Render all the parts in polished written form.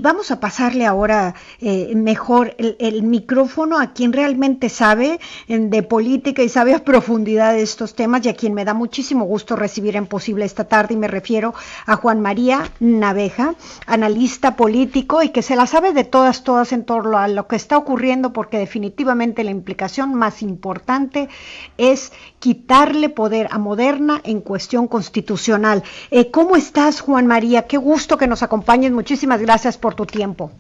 vamos a pasarle ahora mejor el micrófono a quien realmente sabe de política y sabe a profundidad de estos temas y a quien me da muchísimo gusto recibir en Posible esta tarde, y me refiero a Juan María Naveja, analista político y que se la sabe de todas en torno a lo que está ocurriendo, porque definitivamente la implicación más importante es quitarle poder a Moderna en cuestión constitucional. ¿Cómo estás, Juan María? Qué gusto que nos acompañes. Muchísimas gracias por tu tiempo.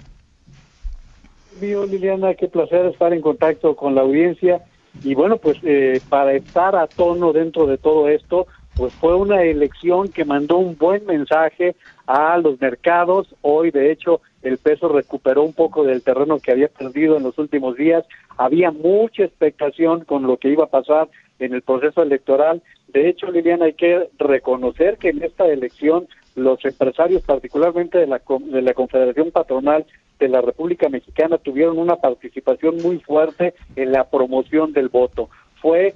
Mío, Liliana, qué placer estar en contacto con la audiencia. Y bueno, pues para estar a tono dentro de todo esto, pues fue una elección que mandó un buen mensaje a los mercados. Hoy, de hecho, el peso recuperó un poco del terreno que había perdido en los últimos días. Había mucha expectación con lo que iba a pasar en el proceso electoral. De hecho, Liliana, hay que reconocer que en esta elección los empresarios, particularmente de la Confederación Patronal de la República Mexicana, tuvieron una participación muy fuerte en la promoción del voto. Fue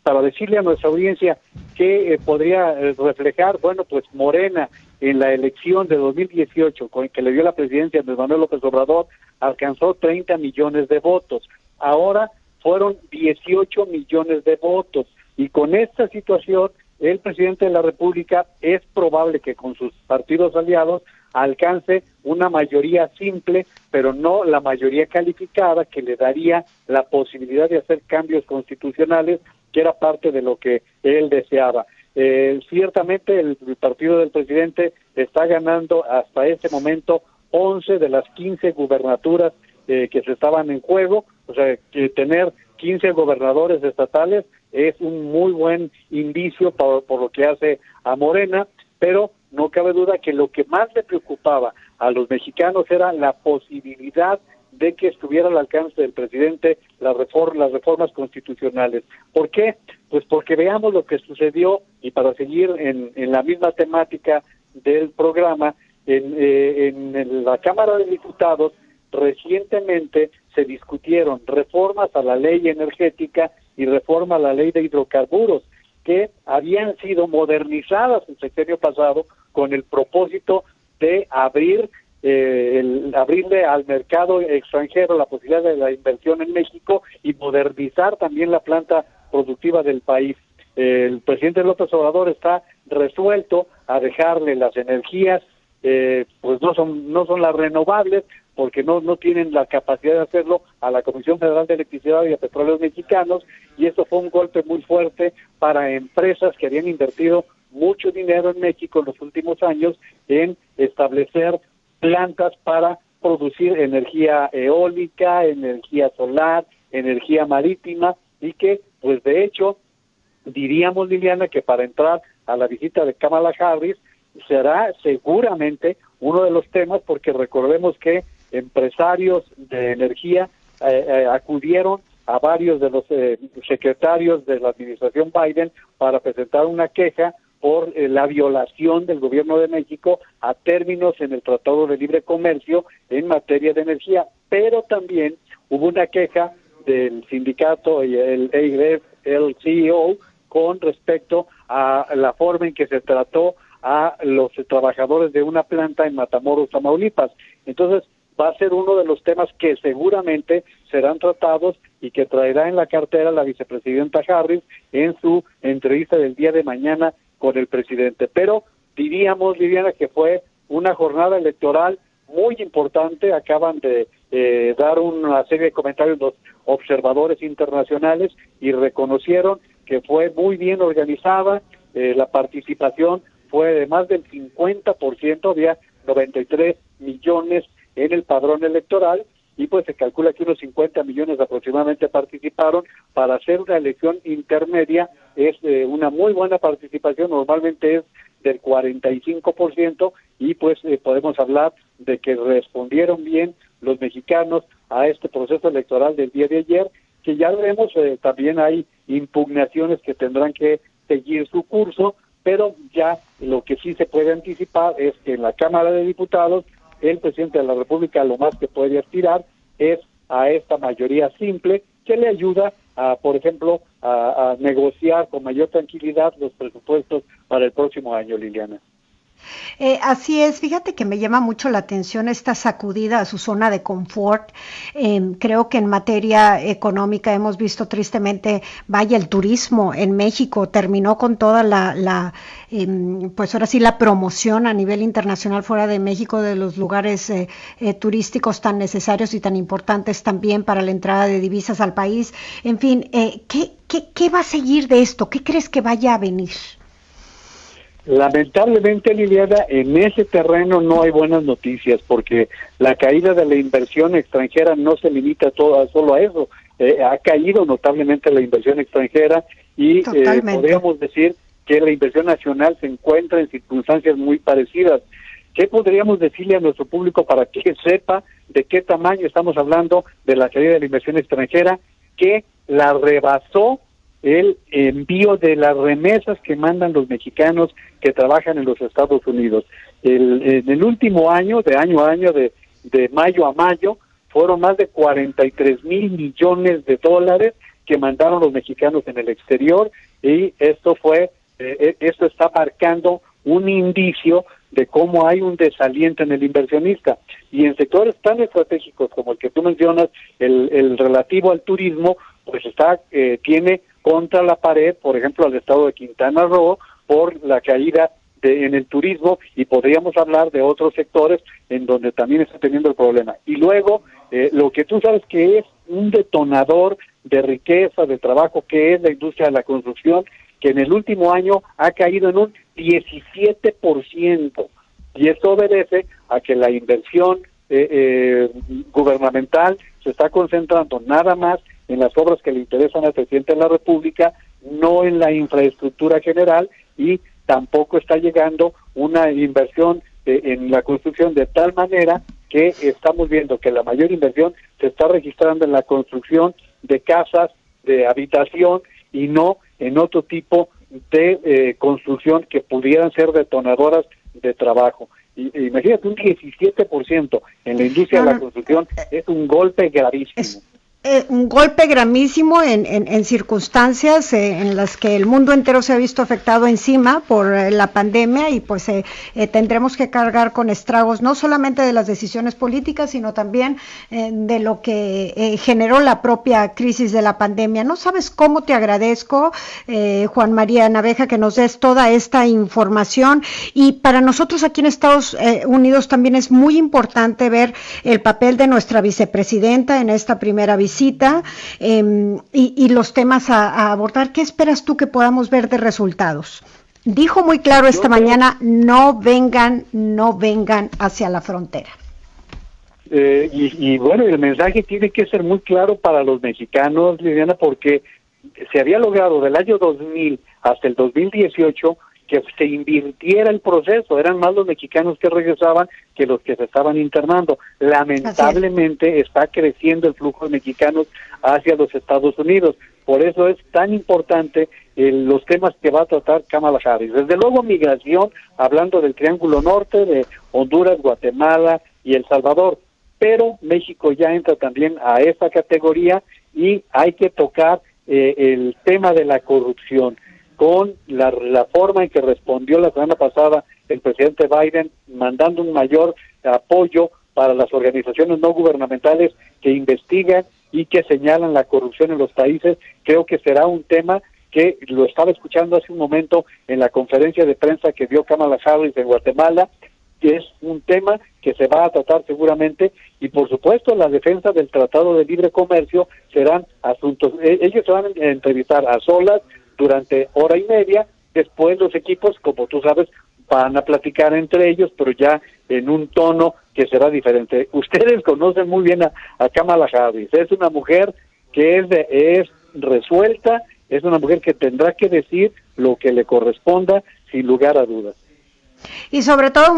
para decirle a nuestra audiencia que podría reflejar, bueno, pues Morena en la elección de 2018, con el que le dio la presidencia de Manuel López Obrador, alcanzó 30 millones de votos. Ahora fueron 18 millones de votos. Y con esta situación, el presidente de la República es probable que con sus partidos aliados alcance una mayoría simple, pero no la mayoría calificada, que le daría la posibilidad de hacer cambios constitucionales, que era parte de lo que él deseaba. Ciertamente el partido del presidente está ganando hasta este momento 11 de las 15 gubernaturas que se estaban en juego. O sea, que tener 15 gobernadores estatales es un muy buen indicio por lo que hace a Morena, pero no cabe duda que lo que más le preocupaba a los mexicanos era la posibilidad de que estuviera al alcance del presidente las reformas constitucionales. ¿Por qué? Pues porque veamos lo que sucedió, y para seguir en la misma temática del programa, en la Cámara de Diputados recientemente se discutieron reformas a la ley energética y reforma a la ley de hidrocarburos, que habían sido modernizadas el sexenio pasado con el propósito de abrirle al mercado extranjero la posibilidad de la inversión en México y modernizar también la planta productiva del país. El presidente López Obrador está resuelto a dejarle las energías, pues no son las renovables, porque no tienen la capacidad de hacerlo, a la Comisión Federal de Electricidad y a Petróleos Mexicanos, y esto fue un golpe muy fuerte para empresas que habían invertido mucho dinero en México en los últimos años en establecer plantas para producir energía eólica, energía solar, energía marítima, y que, pues de hecho, diríamos, Liliana, que para entrar a la visita de Kamala Harris será seguramente uno de los temas, porque recordemos que empresarios de energía acudieron a varios de los secretarios de la administración Biden para presentar una queja por la violación del gobierno de México a términos en el Tratado de Libre Comercio en materia de energía. Pero también hubo una queja del sindicato y el CEO con respecto a la forma en que se trató a los trabajadores de una planta en Matamoros, Tamaulipas. Entonces, va a ser uno de los temas que seguramente serán tratados y que traerá en la cartera la vicepresidenta Harris en su entrevista del día de mañana con el presidente. Pero diríamos, Viviana, que fue una jornada electoral muy importante. Acaban de dar una serie de comentarios los observadores internacionales y reconocieron que fue muy bien organizada. La participación fue de más del 50%, había 93 millones en el padrón electoral, y pues se calcula que unos 50 millones aproximadamente participaron. Para hacer una elección intermedia es una muy buena participación, normalmente es del 45%, y pues podemos hablar de que respondieron bien los mexicanos a este proceso electoral del día de ayer, que ya veremos, también hay impugnaciones que tendrán que seguir su curso, pero ya lo que sí se puede anticipar es que en la Cámara de Diputados el presidente de la República lo más que puede aspirar es a esta mayoría simple que le ayuda a, por ejemplo, a negociar con mayor tranquilidad los presupuestos para el próximo año, Liliana. Así es, fíjate que me llama mucho la atención esta sacudida a su zona de confort. Creo que en materia económica hemos visto tristemente, vaya, el turismo en México terminó con toda pues ahora sí, la promoción a nivel internacional fuera de México de los lugares turísticos tan necesarios y tan importantes también para la entrada de divisas al país. En fin, ¿qué va a seguir de esto? ¿Qué crees que vaya a venir? Lamentablemente, Liliana, en ese terreno no hay buenas noticias porque la caída de la inversión extranjera no se limita solo a eso. Ha caído notablemente la inversión extranjera y podríamos decir que la inversión nacional se encuentra en circunstancias muy parecidas. ¿Qué podríamos decirle a nuestro público para que sepa de qué tamaño estamos hablando de la caída de la inversión extranjera? Que la rebasó el envío de las remesas que mandan los mexicanos que trabajan en los Estados Unidos. En el último año, de año a año, de mayo a mayo, fueron más de 43,000 millones de dólares que mandaron los mexicanos en el exterior, y esto está marcando un indicio de cómo hay un desaliento en el inversionista. Y en sectores tan estratégicos como el que tú mencionas, el relativo al turismo, pues tiene contra la pared, por ejemplo, al estado de Quintana Roo, por la caída en el turismo, y podríamos hablar de otros sectores en donde también está teniendo el problema. Y luego, lo que tú sabes que es un detonador de riqueza, de trabajo, que es la industria de la construcción, que en el último año ha caído en un 17%, y esto obedece a que la inversión gubernamental se está concentrando nada más en las obras que le interesan al presidente de la República, no en la infraestructura general, y tampoco está llegando una inversión en la construcción, de tal manera que estamos viendo que la mayor inversión se está registrando en la construcción de casas de habitación y no en otro tipo de construcción que pudieran ser detonadoras de trabajo. Imagínate, un 17% en la industria de la construcción es un golpe gravísimo. Un golpe gravísimo en circunstancias en las que el mundo entero se ha visto afectado encima por la pandemia, y pues tendremos que cargar con estragos no solamente de las decisiones políticas, sino también de lo que generó la propia crisis de la pandemia. No sabes cómo te agradezco, Juan María Naveja, que nos des toda esta información, y para nosotros aquí en Estados Unidos también es muy importante ver el papel de nuestra vicepresidenta en esta primera visita, y los temas a abordar. ¿Qué esperas tú que podamos ver de resultados? Dijo muy claro esta mañana, no vengan hacia la frontera. Y bueno, el mensaje tiene que ser muy claro para los mexicanos, Liliana, porque se había logrado del año 2000 hasta el 2018 que se invirtiera el proceso. Eran más los mexicanos que regresaban que los que se estaban internando. Lamentablemente está creciendo el flujo de mexicanos hacia los Estados Unidos. Por eso es tan importante los temas que va a tratar Kamala Harris. Desde luego, migración, hablando del Triángulo Norte, de Honduras, Guatemala y El Salvador. Pero México ya entra también a esa categoría, y hay que tocar el tema de la corrupción, con la forma en que respondió la semana pasada el presidente Biden, mandando un mayor apoyo para las organizaciones no gubernamentales que investigan y que señalan la corrupción en los países. Creo que será un tema que lo estaba escuchando hace un momento en la conferencia de prensa que dio Kamala Harris en Guatemala, que es un tema que se va a tratar seguramente, y por supuesto la defensa del Tratado de Libre Comercio serán asuntos. Ellos se van a entrevistar a solas durante hora y media. Después los equipos, como tú sabes, van a platicar entre ellos, pero ya en un tono que será diferente. Ustedes conocen muy bien a Kamala Harris. Es una mujer que es resuelta, es una mujer que tendrá que decir lo que le corresponda, sin lugar a dudas. Y sobre todo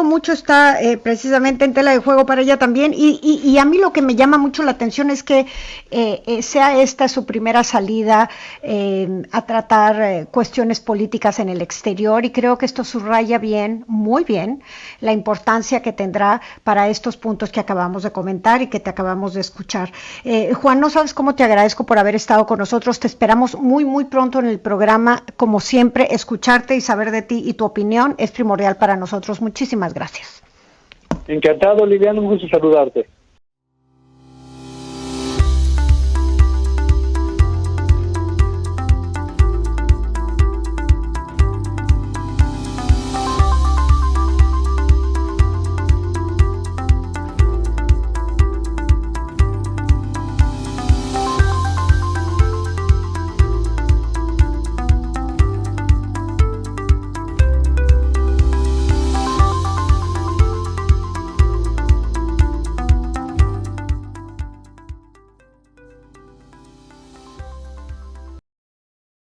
mucho está precisamente en tela de juego para ella también, y a mí lo que me llama mucho la atención es que sea esta su primera salida a tratar cuestiones políticas en el exterior, y creo que esto subraya bien, muy bien, la importancia que tendrá para estos puntos que acabamos de comentar y que te acabamos de escuchar. Juan, no sabes cómo te agradezco por haber estado con nosotros. Te esperamos muy, muy pronto en el programa, como siempre, escucharte y saber de ti y tu opinión, información es primordial para nosotros. Muchísimas gracias. Encantado, Liliana, un gusto saludarte.